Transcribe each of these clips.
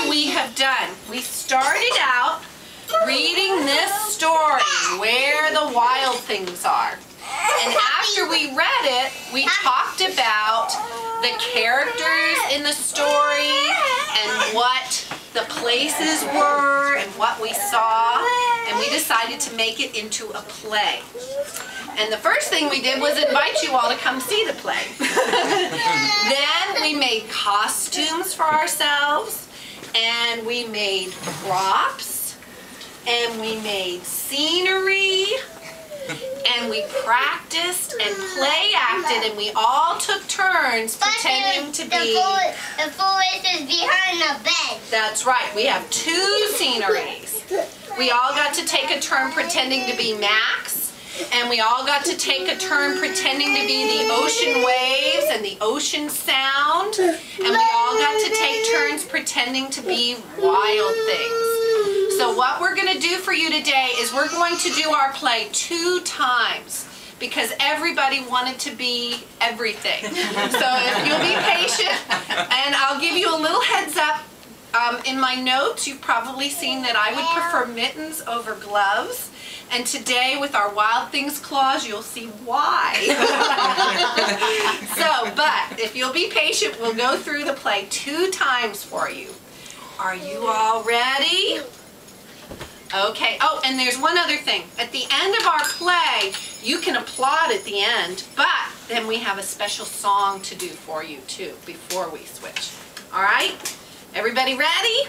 what we have done. We started out reading this story, Where the Wild Things Are. And after we read it, we talked about the characters in the story and what the places were and what we saw. And we decided to make it into a play. And the first thing we did was invite you all to come see the play. Then we made costumes for ourselves, and we made props, and we made scenery, and we practiced and play acted, and we all took turns pretending to be... The forest is behind the bed. That's right. We have 2 sceneries. We all got to take a turn pretending to be Max, and we all got to take a turn pretending to be the ocean waves and the ocean sound, and we all got to take turns pretending to be wild things. So what we're going to do for you today is we're going to do our play 2 times because everybody wanted to be everything. So if you'll be patient, and I'll give you a little heads up. In my notes, you've probably seen that I would prefer mittens over gloves. And today, with our Wild Things claws, you'll see why. But if you'll be patient, we'll go through the play 2 times for you. Are you all ready? Okay. Oh, and there's one other thing. At the end of our play, you can applaud at the end, but then we have a special song to do for you, too, before we switch. All right? Everybody ready?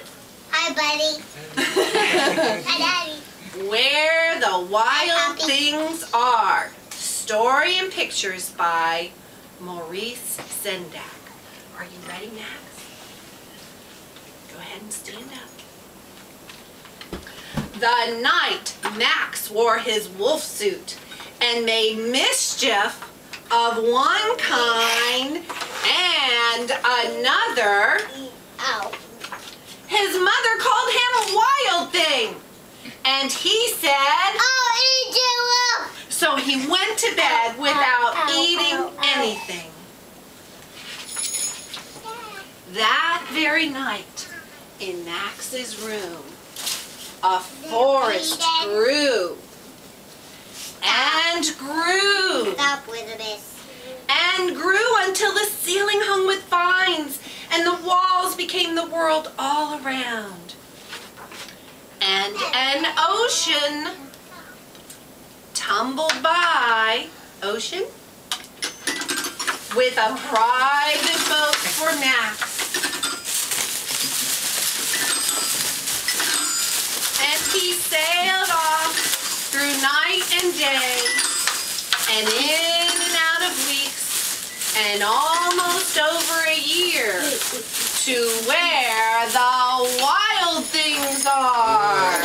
Hi, buddy. Hi, Daddy. Where the Wild Things Are. Story and pictures by Maurice Sendak. Are you ready, Max? Go ahead and stand up. The night Max wore his wolf suit and made mischief of one kind and another. Ow. His mother called him a wild thing. And he said, I'll eat you up. So he went to bed without eating anything. That very night, in Max's room, a forest grew and grew Stop with this. and grew until the ceiling hung with vines and the walls became the world all around. And an ocean tumbled by, ocean, with a private boat for Max. And he sailed off through night and day, and in and out of weeks, and almost over a year, to where the wild things are.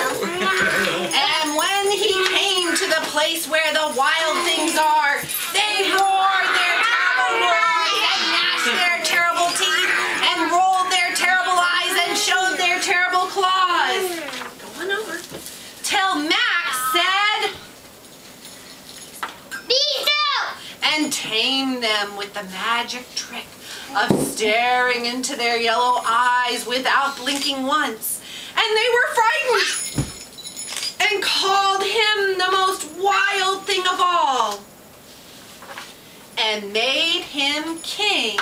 And when he came to the place where the wild things are, they roared their terrible roars and gnashed their terrible teeth and rolled their terrible eyes and showed their terrible claws. Go on over. Till Max said, Be still! And tamed them with the magic trick of staring into their yellow eyes without blinking once. And they were frightened and called him the most wild thing of all and made him king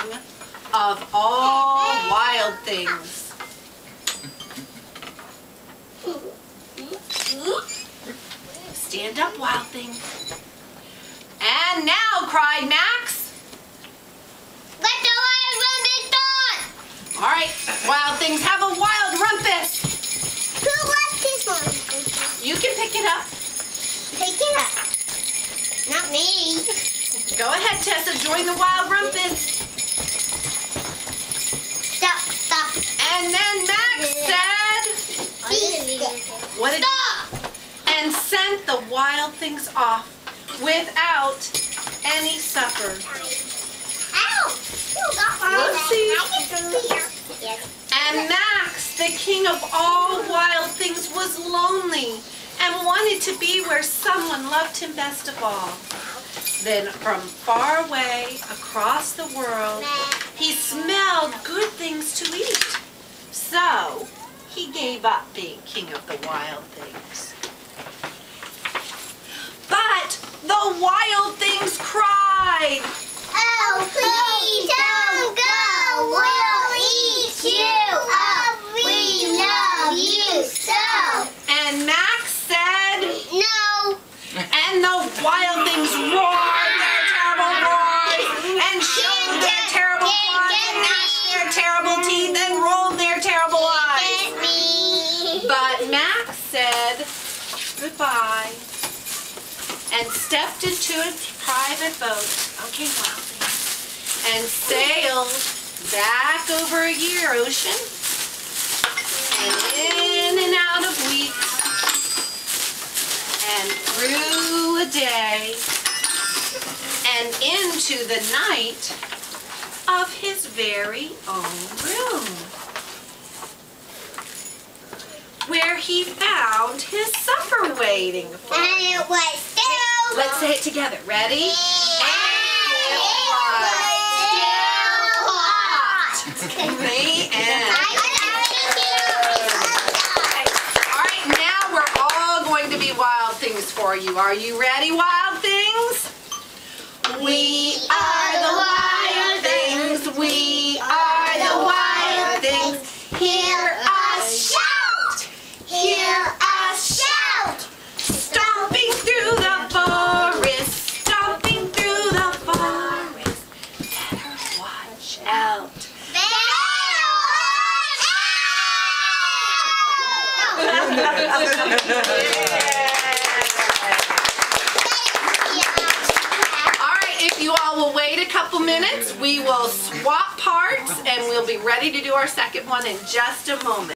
of all wild things. Stand up, wild thing. And now, cried Max, Let the wild rumpus on! all right, wild things, have a wild rumpus. Who left this one? You can pick it up. Pick it up. Not me. Go ahead, Tessa, join the wild rumpus. Stop, stop. And then Max said, what did Stop! and sent the wild things off without any supper. Ow! Whoopsie. Yes. And Max, the king of all wild things, was lonely and wanted to be where someone loved him best of all. Then from far away across the world, he smelled good things to eat. So gave up being king of the wild things. But the wild things cried, "Oh, please don't go. We'll eat you up. We love you so." and Max said, No. and the wild things roared their terrible roars and showed their terrible claws and gnashed their terrible teeth and rolled their terrible eyes. Get me. But Max said goodbye and stepped into a private boat, okay, wild things, and sailed back over a year ocean and in and out of weeks and through a day and into the night of his very own room, where he found his supper waiting for him. And it was still. Let's say it together. Ready? It was still hot. The end. All right, now we're all going to be wild things for you. Are you ready, wild things? We are the wild things. We are the wild things. Hear us shout. Hear us shout. Stomping through the forest. Stomping through the forest. Better watch out. Alright, if you all will wait a couple minutes, we will swap parts and we'll be ready to do our second one in just a moment.